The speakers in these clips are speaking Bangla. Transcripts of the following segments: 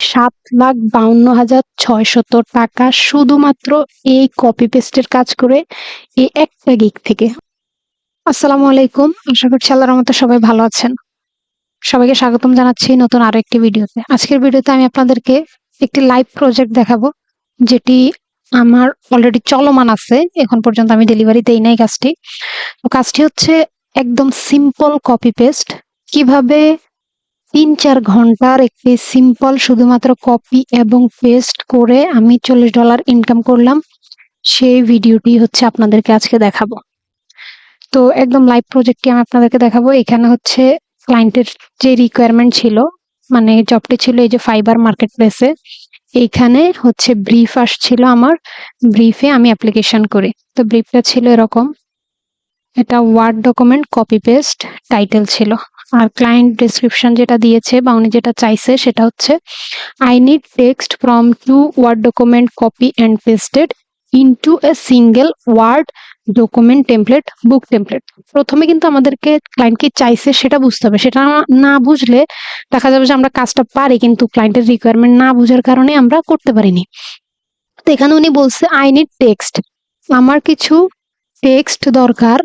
7,52,600 টাকা শুধুমাত্র এই কপি পেস্টের কাজ করে এই একটা গিগ থেকে। আসসালামু আলাইকুম, আশা করছি আল্লাহর রহমতে সবাই ভালো আছেন। সবাইকে স্বাগতম জানাচ্ছি নতুন আরো একটি ভিডিওতে। আজকের ভিডিওতে আমি আপনাদেরকে একটি লাইভ প্রজেক্ট দেখাবো, যেটি আমার অলরেডি চলমান আছে। এখন পর্যন্ত আমি ডেলিভারি দেই নাই কাজটি। তো কাজটি হচ্ছে একদম সিম্পল কপি পেস্ট। কিভাবে ৩-৪ ঘন্টার একটি সিম্পল শুধুমাত্র কপি এবং পেস্ট করে আমি $40 ইনকাম করলাম, সেই ভিডিওটি হচ্ছে আপনাদেরকে আজকে দেখাবো। তো একদম লাইভ প্রজেক্টটি আমি আপনাদেরকে দেখাবো। এখানে হচ্ছে ক্লায়েন্টের যে রিকোয়ারমেন্ট ছিল, মানে জবটি ছিল এই যে ফাইবার মার্কেট প্লেসে। এইখানে হচ্ছে ব্রিফ আসছিল আমার, ব্রিফে আমি অ্যাপ্লিকেশন করি। তো ব্রিফটা ছিল এরকম, এটা word document copy paste title ছিল। আর ক্লায়েন্ট ডেসক্রিপশন যেটা দিয়েছে বা উনি যেটা চাইছে সেটা হচ্ছে I need text from 2 word document copy and pasted into a single word document template book template. প্রথমে কিন্তু আমাদেরকে ক্লায়েন্ট কি চাইছে সেটা বুঝতে হবে। সেটা না বুঝলে দেখা যাবে যে আমরা কাজটা পারি, কিন্তু ক্লায়েন্টের রিকোয়ারমেন্ট না বুঝার কারণে আমরা করতে পারিনি। তো এখানে উনি বলছে আই নিড টেক্সট, আমার কিছু টেক্সট দরকার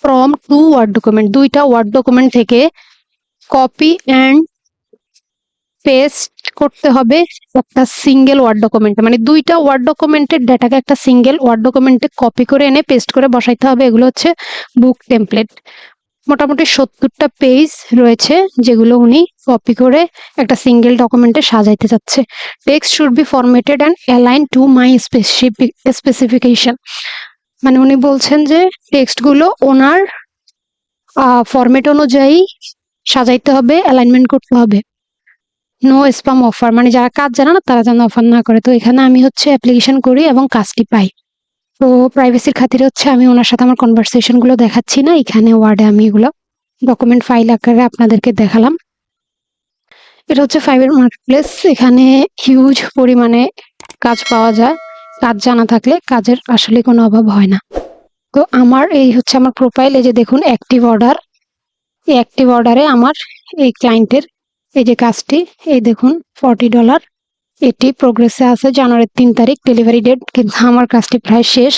ফ্রম 2 ওয়ার্ড ডকুমেন্ট, 2টা ওয়ার্ড ডকুমেন্ট থেকে কপি অ্যান্ড পেস্ট করতে হবে একটা সিঙ্গেল ওয়ার্ড ডকুমেন্টে। মানে 2টা ওয়ার্ড ডকুমেন্টের ডেটাকে একটা সিঙ্গেল ওয়ার্ড ডকুমেন্টে কপি করে এনে পেস্ট করে বসাইতে হবে। এগুলো হচ্ছে বুক টেমপ্লেট। মোটামুটি 70টা পেজ রয়েছে, যেগুলো উনি কপি করে একটা সিঙ্গেল ডকুমেন্টে সাজাইতে চাচ্ছে। Text should be formatted and align to my specification. মানে উনি বলছেন যে টেক্সটগুলো ওনার ফরম্যাট অনুযায়ী সাজাইতে হবে, অ্যালাইনমেন্ট করতে হবে। নো স্প্যাম অফার, মানে যারা কাজ জানে না তারা যেন অফার না করে। তো এখানে আমি হচ্ছে অ্যাপ্লিকেশন করি এবং কাজটি পাই। তো প্রাইভেসির খাতিরে হচ্ছে আমি ওনার সাথে আমার কনভারসেশন গুলো দেখাচ্ছি না, এখানে ওয়ার্ডে আমি এগুলো ডকুমেন্ট ফাইল আকারে আপনাদেরকে দেখালাম। এটা হচ্ছে ফাইবার মার্কেটপ্লেস। এখানে হিউজ পরিমাণে কাজ পাওয়া যায়। কাজ জানা থাকলে কাজের আসলে কোনো অভাব হয় না। তো আমার এই হচ্ছে আমার প্রোফাইল, এই যে দেখুন অ্যাক্টিভ অর্ডার। এই অ্যাক্টিভ অর্ডারে আমার এই ক্লায়েন্টের এই যে কাজটি, এই দেখুন $40 এটি প্রোগ্রেসে আছে। জানুয়ারির 3 তারিখ ডেলিভারি ডেট, কিন্তু আমার কাজটি প্রায় শেষ।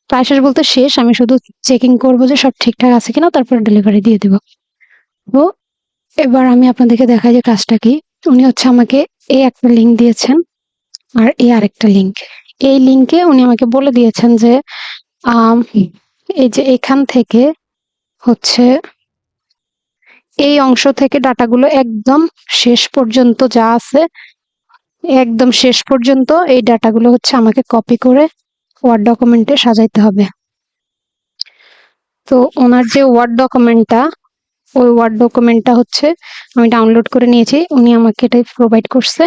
প্রায় শেষ বলতে শেষ, আমি শুধু চেকিং করবো যে সব ঠিকঠাক আছে কিনা, তারপর ডেলিভারি দিয়ে দেবো। তো এবার আমি আপনাদেরকে দেখাই যে কাজটা কি। উনি হচ্ছে আমাকে এই একটা লিঙ্ক দিয়েছেন আর এই আরেকটা লিঙ্ক। এই লিঙ্কে উনি আমাকে বলে দিয়েছেন যে এই যে এখান থেকে হচ্ছে এই অংশ থেকে ডাটাগুলো একদম শেষ পর্যন্ত যা আছে, একদম শেষ পর্যন্ত এই ডাটাগুলো হচ্ছে আমাকে কপি করে ওয়ার্ড ডকুমেন্টে সাজাইতে হবে। তো ওনার যে ওয়ার্ড ডকুমেন্টটা, ওই ওয়ার্ড ডকুমেন্টটা হচ্ছে আমি ডাউনলোড করে নিয়েছি, উনি আমাকে এটাই প্রোভাইড করছে।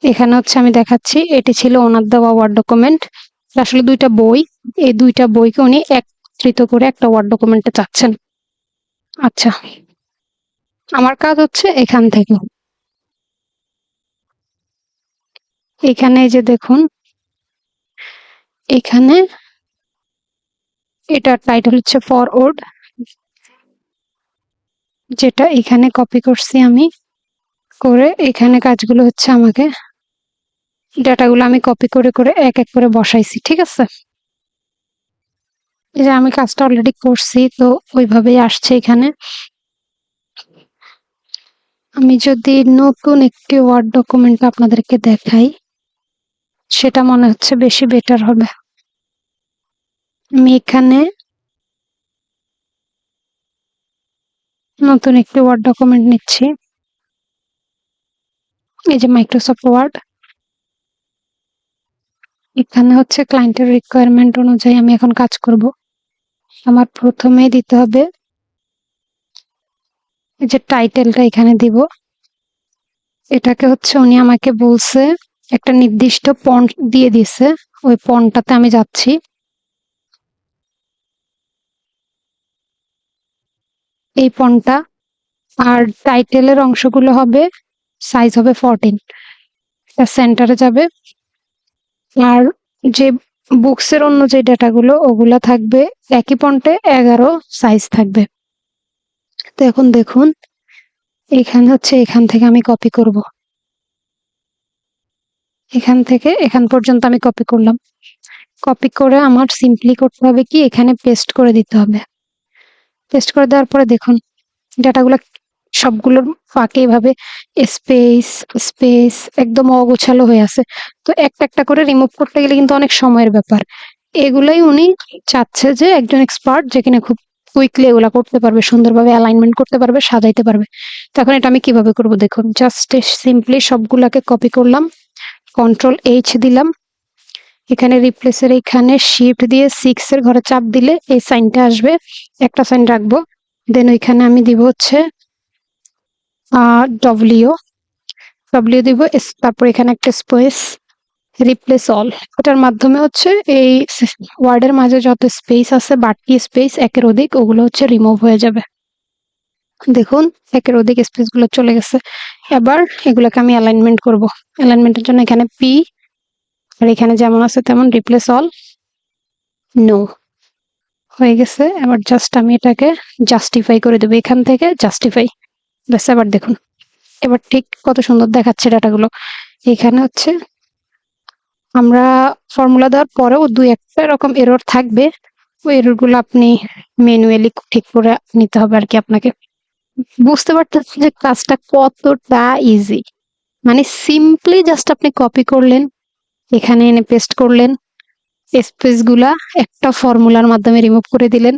এখানে হচ্ছে আমি দেখাচ্ছি, এটি ছিল ওনার দেওয়া ওয়ার্ড ডকুমেন্ট। আসলে 2টা বই, এই 2টা বইকে উনি একত্রিত করে একটা ওয়ার্ড ডকুমেন্টে চাচ্ছেন। আচ্ছা, আমার কাজ হচ্ছে এখান থেকে, এখানে যে দেখুন এখানে এটার টাইটেল হচ্ছে ফরওয়ার্ড, যেটা এখানে কপি করছি আমি করে। এখানে কাজগুলো হচ্ছে আমাকে ডাটাগুলো আমি কপি করে করে এক এক করে বসাইছি, ঠিক আছে। এই যে আমি কাজটা অলরেডি করছি, তো ওইভাবেই আসছে এখানে। আমি যদি নতুন একটি ওয়ার্ড ডকুমেন্ট আপনাদেরকে দেখাই, সেটা মনে হচ্ছে বেশি বেটার হবে। আমি এখানে নতুন একটি ওয়ার্ড ডকুমেন্ট নিচ্ছি, এই যে মাইক্রোসফট ওয়ার্ড। এখানে হচ্ছে ক্লায়েন্টের রিকোয়ারমেন্ট অনুযায়ী আমি এখন কাজ করব। আমার প্রথমেই দিতে হবে এই যে টাইটেলটা এখানে দিব। এটাকে হচ্ছে উনি আমাকে বলছে একটা নির্দিষ্ট ফন্ট দিয়ে দিছে, ওই ফন্টটাতে আমি যাচ্ছি। এই ফন্টটা আর টাইটেলের অংশগুলো হবে, সাইজ হবে 14, এটা সেন্টারে যাবে। আর যে বুকসের অন্য যে ডাটাগুলো ওগুলা থাকবে একই ফন্টে, 11 সাইজ থাকবে। তো এখন দেখুন এখানে হচ্ছে এখান থেকে আমি কপি করব, এখান থেকে এখান পর্যন্ত আমি কপি করলাম। কপি করে আমার সিম্পলি করতে হবে কি, এখানে পেস্ট করে দিতে হবে। পেস্ট করে দেওয়ার পরে দেখুন ডাটাগুলো সবগুলোর ফাঁকে এভাবে স্পেস স্পেস একদম অগোছালো হয়ে আছে। তো একটা একটা করে রিমুভ করতে গেলে কিন্তু অনেক সময়ের ব্যাপার। এগুলাই উনি চাচ্ছে যে একজন এক্সপার্ট যে কিনা খুব কুইকলি এগুলা করতে পারবে, সুন্দরভাবে অ্যালাইনমেন্ট করতে পারবে, সাজাইতে পারবে। তখন এটা আমি কিভাবে করব দেখুন, জাস্ট সিম্পলি সবগুলাকে কপি করলাম, Ctrl+H দিলাম, এখানে রিপ্লেসের এখানে শিফট দিয়ে 6 এর ঘরে চাপ দিলে এই সাইনটা আসবে, একটা সাইন রাখবো। দেন ওইখানে আমি দিব হচ্ছে ডব্লিউ ডব্লিউ দিব, তারপর এখানে একটা স্পেস, রিপ্লেস অল। এটার মাধ্যমে হচ্ছে এই ওয়ার্ডের মাঝে যত স্পেস আছে, বাড়তি স্পেস একের অধিক, ওগুলো হচ্ছে রিমুভ হয়ে যাবে। দেখুন একের অধিক স্পেস গুলো চলে গেছে। এবার এগুলোকে আমি অ্যালাইনমেন্ট করব। অ্যালাইনমেন্টের জন্য এখানে পি, আর এখানে যেমন আছে তেমন রিপ্লেস অল, নো, হয়ে গেছে। এবার জাস্ট আমি এটাকে জাস্টিফাই করে দেবো, এখান থেকে জাস্টিফাই, ব্যাস। এবার দেখুন এবার ঠিক কত সুন্দর দেখাচ্ছে ডাটাগুলো। এখানে হচ্ছে আমরা ফর্মুলা দেওয়ার পরেও দুই একটা এরকম এরর থাকবে, ওই এরর গুলো আপনি ম্যানুয়ালি ঠিক করে নিতে হবে আর কি আপনাকে। বুঝতে পারতেছেন যে কাজটা কতটা ইজি। মানে সিম্পলি জাস্ট আপনি কপি করলেন, এখানে এনে পেস্ট করলেন, স্পেস গুলা একটা ফর্মুলার মাধ্যমে রিমুভ করে দিলেন,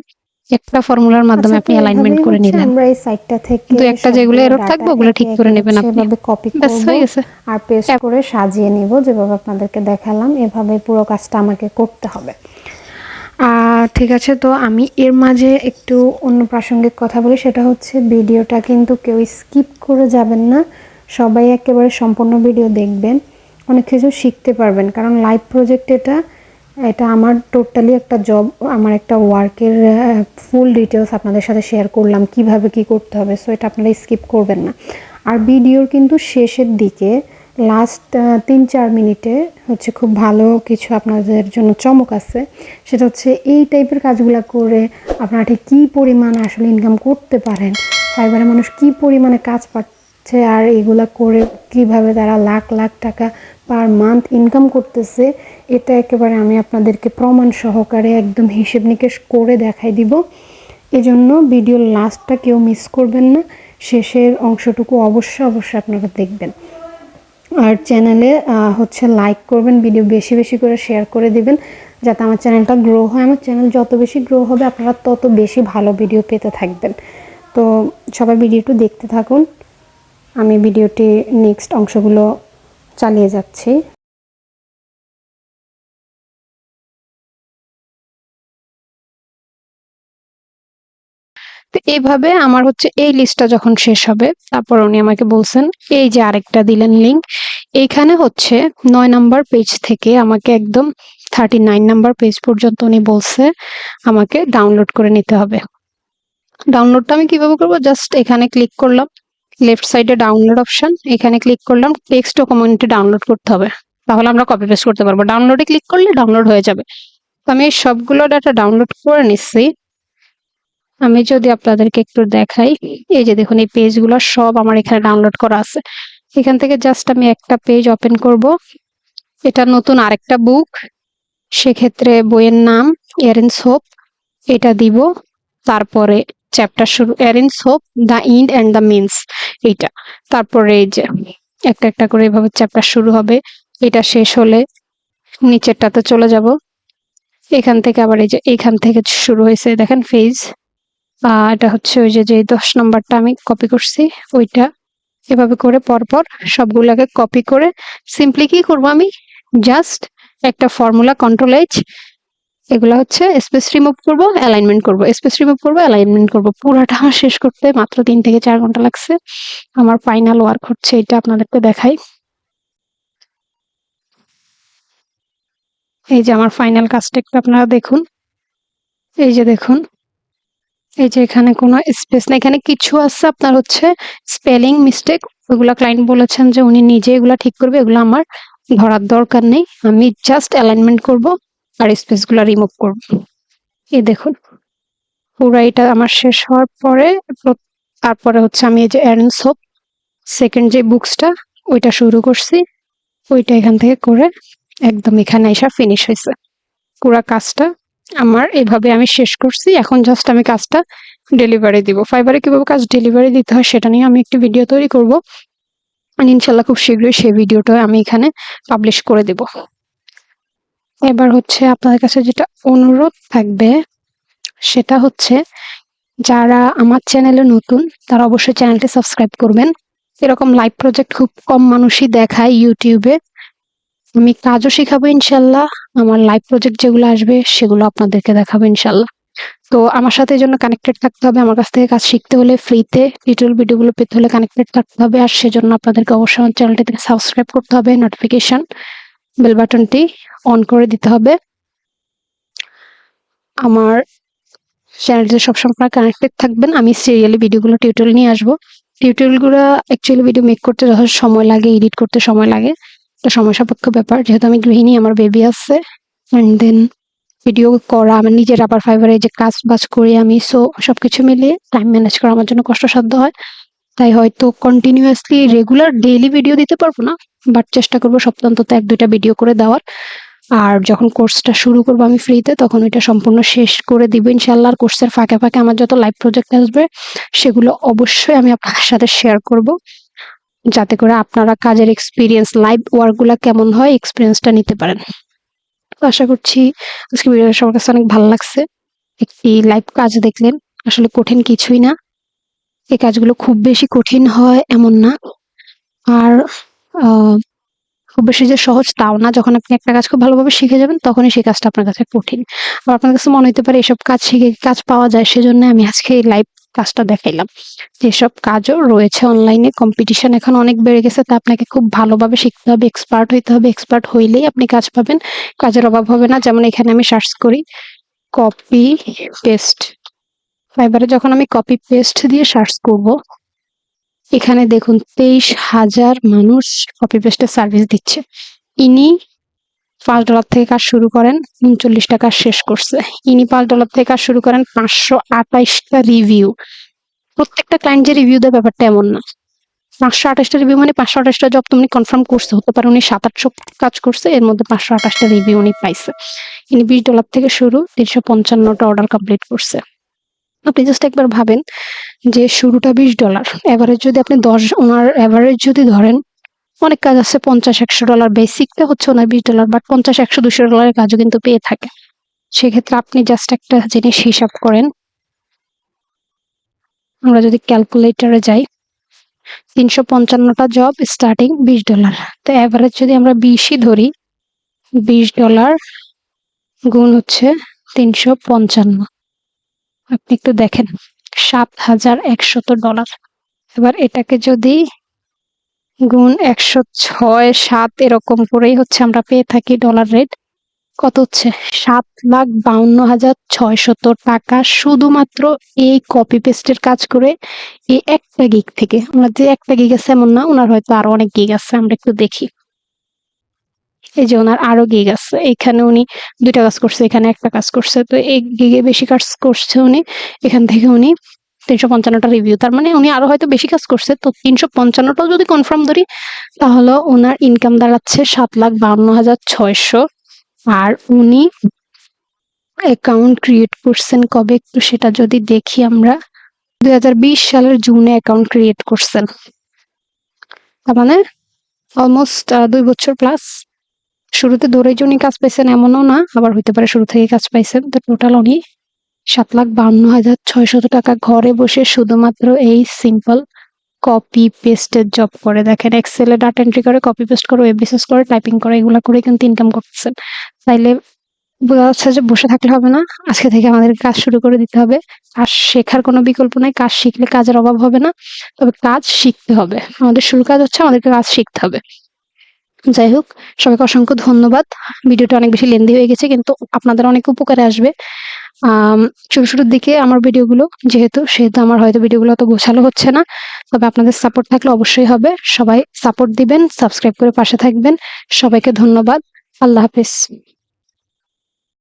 একটা ফর্মুলার মাধ্যমে আচ্ছা, তো আপনি অ্যালাইনমেন্ট এভাবেই করে হচ্ছে নিলেন। আমরা এই সাইটটা থেকে কিন্তু একটা যেগুলো সবগুলো এরর ডাটা থাকবে ওগুলো একে ঠিক একে করে নেবেন হচ্ছে আপনি, এভাবে কপি ব্যাস করব হয়ে গেছে। আর পেস্ট করে সাজিয়ে নিব, যেভাবে আপনাদেরকে দেখালাম এভাবে পুরো কাজটা আমাকে করতে হবে। ঠিক আছে, তো আমি এর মাঝে একটু অন্য প্রাসঙ্গিক কথা বলি, সেটা হচ্ছে ভিডিওটা কিন্তু কেউ স্কিপ করে যাবেন না, সবাই একেবারে সম্পূর্ণ ভিডিও দেখবেন, অনেক কিছু শিখতে পারবেন। কারণ লাইভ প্রজেক্ট এটা এটা আমার টোটালি একটা জব, আমার একটা ওয়ার্কের ফুল ডিটেলস আপনাদের সাথে শেয়ার করলাম, কিভাবে কি করতে হবে। সো এটা আপনারা স্কিপ করবেন না। আর ভিডিওর কিন্তু শেষের দিকে লাস্ট 3-4 মিনিটে হচ্ছে খুব ভালো কিছু আপনাদের জন্য চমক আছে। সেটা হচ্ছে এই টাইপের কাজগুলো করে আপনারা ঠিক কী পরিমাণে আসলে ইনকাম করতে পারেন, ফাইবারে মানুষ কী পরিমাণে কাজ পাচ্ছে, আর এগুলা করে কিভাবে তারা লাখ লাখ টাকা পার মান্থ ইনকাম করতেছে, এটা একেবারে আমি আপনাদেরকে প্রমাণ সহকারে একদম হিসেব নিকেশ করে দেখাই দিব। এজন্য ভিডিওর লাস্টটা কেউ মিস করবেন না, শেষের অংশটুকু অবশ্যই আপনারা দেখবেন। আর চ্যানেলে হচ্ছে লাইক করবেন, ভিডিও বেশি বেশি করে শেয়ার করে দিবেন, যাতে আমার চ্যানেলটা গ্রো হয়। আমার চ্যানেল যত বেশি গ্রো হবে আপনারা তত বেশি ভালো ভিডিও পেতে থাকবেন। তো সবাই ভিডিওটি দেখতে থাকুন, আমি ভিডিওটি নেক্সট অংশগুলো চালিয়ে যাচ্ছি। তো এইভাবে আমার হচ্ছে এই লিস্টটা যখন শেষ হবে, তারপর উনি আমাকে বলছেন এই যে আরেকটা দিলেন লিংক, এইখানে হচ্ছে 9 নাম্বার পেজ থেকে আমাকে একদম 39 নাম্বার পেজ পর্যন্ত উনি বলছে আমাকে ডাউনলোড করে নিতে হবে। ডাউনলোডটা আমি কিভাবে করবো, জাস্ট এখানে ক্লিক করলাম, লেফট সাইডে ডাউনলোড অপশন, এখানে ক্লিক করলাম, টেক্সট ডকুমেন্টে ডাউনলোড করতে হবে, তাহলে আমরা কপি পেস্ট করতে পারবো। ডাউনলোডে ক্লিক করলে ডাউনলোড হয়ে যাবে। তো আমি সবগুলো ডাটা ডাউনলোড করে নিচ্ছি। আমি যদি আপনাদেরকে একটু দেখাই, এই যে দেখুন এই পেজগুলো সব আমার এখানে ডাউনলোড করা আছে। এখান থেকে জাস্ট আমি একটা পেজ ওপেন করব, এটা নতুন আরেকটা বুক, সেক্ষেত্রে বইয়ের নাম এরিনস হোপ, এটা দিব। তারপরে চ্যাপ্টার শুরু, এরিনস hope the end and the means, এইটা। তারপরে এই যে একটা একটা করে এভাবে চ্যাপ্টার শুরু হবে, এটা শেষ হলে নিচেরটাতে চলে যাব। এখান থেকে আবার এই যে এখান থেকে শুরু হয়েছে দেখেন ফেজ, এটা হচ্ছে ওই যে 10 নম্বরটা আমি কপি করছি ওইটা। এভাবে করে পরপর সবগুলোকে কপি করে সিম্পলি কি করব, আমি জাস্ট একটা ফর্মুলা Ctrl+H, এগুলা হচ্ছে স্পেস রিমুভ করব, অ্যালাইনমেন্ট করব, স্পেস রিমুভ করব, অ্যালাইনমেন্ট করব। পুরাটা আমার শেষ করতে মাত্র 3 থেকে 4 ঘন্টা লাগছে। আমার ফাইনাল ওয়ার্ক হচ্ছে এটা, আপনাদেরকে দেখাই। এই যে আমার ফাইনাল কাজটা একটু আপনারা দেখুন। এই যে দেখুন, এই যে এখানে কোনো স্পেস না, এখানে কিছু আছে আপনার হচ্ছে স্পেলিং মিস্টেক, ওগুলা ক্লায়েন্ট বলেছেন যে উনি নিজে এগুলা ঠিক করবে, এগুলো আমার ধরার দরকার নেই, আমি জাস্ট অ্যালাইনমেন্ট করব আর স্পেসগুলো রিমুভ করব। এই দেখুন পুরো এটা আমার শেষ হওয়ার পরে তারপরে হচ্ছে আমি এই যে এরিনস হোপ সেকেন্ড যে বুকসটা ওইটা শুরু করছি, ওইটা এখান থেকে করে একদম এখানে এসে ফিনিশ হয়েছে। পুরা কাজটা আমার এভাবে আমি শেষ করছি। এখন জাস্ট আমি কাজটা ডেলিভারি দিব। ফাইবারে কিভাবে কাজ ডেলিভারি দিতে হয় সেটা নিয়ে আমি একটি ভিডিও তৈরি করব, ইনশাল্লাহ খুব শীঘ্রই সেই ভিডিওটা আমি এখানে পাবলিশ করে দেব। এবার হচ্ছে আপনাদের কাছে যেটা অনুরোধ থাকবে সেটা হচ্ছে, যারা আমার চ্যানেলে নতুন তারা অবশ্যই চ্যানেলটি সাবস্ক্রাইব করবেন। এরকম লাইভ প্রজেক্ট খুব কম মানুষই দেখায় ইউটিউবে। আমি কাজও শেখাবো ইনশাল্লাহ। আমার লাইভ প্রজেক্ট যেগুলো আসবে সেগুলো আপনাদেরকে দেখাবো ইনশাল্লাহ। তো আমার সাথে এই জন্য কানেক্টেড থাকতে হবে। আমার কাছ থেকে কাজ শিখতে হলে, ফ্রিতে টিউটোরিয়াল ভিডিওগুলো পেতে হলে কানেক্টেড থাকতে হবে। আর সেজন্য আপনাদেরকে অবশ্যই আমার চ্যানেলটি থেকে সাবস্ক্রাইব করতে হবে, নোটিফিকেশন বেল বাটনটি অন করে দিতে হবে। আমার চ্যানেলটিতে সবসময় কানেক্টেড থাকবেন। আমি সিরিয়ালি ভিডিওগুলো টিউটোরিয়াল নিয়ে আসবো। টিউটোরিয়ালগুলো অ্যাকচুয়ালি ভিডিও মেক করতে যথেষ্ট সময় লাগে, এডিট করতে সময় লাগে, এটা সময় সাপেক্ষ ব্যাপার। যেহেতু আমি গৃহিণী, আমার বেবি আছে, অ্যান্ড দেন ভিডিও করা, আমার নিজের আবার ফাইবারে যে কাজ বাজ করি আমি, সো সবকিছু মিলিয়ে টাইম ম্যানেজ করা আমার জন্য কষ্টসাধ্য হয়। তাই হয়তো কন্টিনিউয়াসলি রেগুলার ডেইলি ভিডিও দিতে পারবো না, বাট চেষ্টা করবো সপ্তাহে অন্তত 1-2টা ভিডিও করে দেওয়ার। আর যখন কোর্সটা শুরু করবো আমি ফ্রিতে, তখন ওইটা সম্পূর্ণ শেষ করে দিব ইনশাল্লাহ। আর কোর্সের ফাঁকে ফাঁকে আমার যত লাইভ প্রজেক্ট আসবে সেগুলো অবশ্যই আমি আপনাদের সাথে শেয়ার করব, যাতে করে আপনারা কাজের এক্সপিরিয়েন্স, লাইভ ওয়ার্ক গুলা কেমন হয় এক্সপিরিয়েন্সটা নিতে পারেন। তো আশা করছি আজকে ভিডিওটা সবার কাছে অনেক ভালো লাগছে। একটি লাইভ কাজ দেখলেন, আসলে কঠিন কিছুই না। এই কাজগুলো খুব বেশি কঠিন হয় এমন না। আর আহ খুব বেশি যে সহজ তাও না। যখন আপনি একটা কাজ খুব ভালোভাবে শিখে যাবেন তখনই সেই কাজটা আপনার কাছে কঠিন। আর আপনার কাছে মনে হতে পারে এসব কাজ শিখে কি কাজ পাওয়া যায়, সেজন্য আমি আজকে এই লাইভ কাজটা দেখাইলাম। যেসব কাজও রয়েছে অনলাইনে, কম্পিটিশন এখন অনেক বেড়ে গেছে, তা আপনাকে খুব ভালোভাবে শিখতে হবে, এক্সপার্ট হইতে হবে। এক্সপার্ট হইলেই আপনি কাজ পাবেন, কাজের অভাব হবে না। যেমন এখানে আমি সার্চ করি কপি পেস্ট, ফাইবারে যখন আমি কপি পেস্ট দিয়ে সার্চ করব, এখানে দেখুন 23,000 মানুষ কপি পেস্টের সার্ভিস দিচ্ছে। ইনি $5 থেকে কাজ শুরু করেন, 39টা কাজ শেষ করছে। ইনি $5 থেকে কাজ শুরু করেন, 528টা রিভিউ। প্রত্যেকটা ক্লায়েন্ট যে রিভিউ দেয় ব্যাপারটা এমন না। 528টা রিভিউ মানে 528টা জব তুমি কনফার্ম করছে, হতে পারে উনি 700-800 কাজ করছে, এর মধ্যে 528টা রিভিউ উনি পাইছে। ইনি $20 থেকে শুরু, 355টা অর্ডার কমপ্লিট করছে। আপনি জাস্ট একবার ভাবেন যে শুরুটা $20, এভারেজ যদি আপনি 10, ওনার এভারেজ যদি ধরেন, অনেক কাজ আছে $50-100, বেসিকটা হচ্ছে ওনার $20, বাট $50-100-200 কাজও কিন্তু পেয়ে থাকে। সেক্ষেত্রে আপনি জাস্ট একটা জিনিস হিসাব করেন, আমরা যদি ক্যালকুলেটরে যাই, 355টা জব স্টার্টিং $20, তো এভারেজ যদি আমরা 20ই ধরি, $20 গুণ হচ্ছে 355, আপনি একটু দেখেন, $7,100। এবার এটাকে যদি গুণ 106-7 এরকম করেই হচ্ছে আমরা পেয়ে থাকি ডলার রেট। কত হচ্ছে? 7,52,600 টাকা শুধুমাত্র এই কপি পেস্টের কাজ করে, এই একটা গিগ থেকে। ওনার যে একটা গিগ আছে এমন না, ওনার হয়তো আরো অনেক গিগ আছে, আমরা একটু দেখি। এই যে ওনার আরো গিগ আছে, এখানে উনি 2টা কাজ করছে, এখানে একটা কাজ করছে, তো এই গিগে বেশি কাজ করছে উনি। এখান থেকে উনি 355টা রিভিউ, তার মানে উনি আরো হয়তো বেশি কাজ করছে। তো 355টাও যদি কনফার্ম ধরি, তাহলে ওনার ইনকাম দাঁড়াচ্ছে 7,52,600। আর উনি অ্যাকাউন্ট ক্রিয়েট করছেন কবে, একটু সেটা যদি দেখি আমরা, 2020 সালের জুনে অ্যাকাউন্ট ক্রিয়েট করছেন। তার মানে অলমোস্ট 2 বছর প্লাস। শুরুতে ধরেই যে উনি কাজ পাইছেন এমনও না, আবার হইতে পারে শুরু থেকে কাজ পাইছেন। তো টোটাল উনি 7,52,600 টাকা ঘরে বসে শুধুমাত্র এই সিম্পল কপি পেস্টের জব করে। দেখেন, এক্সেলে ডাটা এন্ট্রি করে, কপি পেস্ট করে, ওয়েব রিসার্চ করে, টাইপিং করে, এগুলো করে কিন্তু ইনকাম করতেছেন। তাইলে বোঝা যাচ্ছে যে বসে থাকলে হবে না, আজকে থেকে আমাদের কাজ শুরু করে দিতে হবে। কাজ শেখার কোনো বিকল্প নাই, কাজ শিখলে কাজের অভাব হবে না, তবে কাজ শিখতে হবে। আমাদের শুরু কাজ হচ্ছে আমাদেরকে কাজ শিখতে হবে। যাই হোক, সবাইকে অসংখ্য ধন্যবাদ। ভিডিওটা অনেক বেশি লেন্দি হয়ে গেছে, কিন্তু আপনাদের অনেক উপকারে আসবে। শুরুর দিকে আমার ভিডিওগুলো সেহেতু আমার হয়তো ভিডিওগুলো অত গোছালো হচ্ছে না, তবে আপনাদের সাপোর্ট থাকলে অবশ্যই হবে। সবাই সাপোর্ট দিবেন, সাবস্ক্রাইব করে পাশে থাকবেন। সবাইকে ধন্যবাদ। আল্লাহ হাফেজ।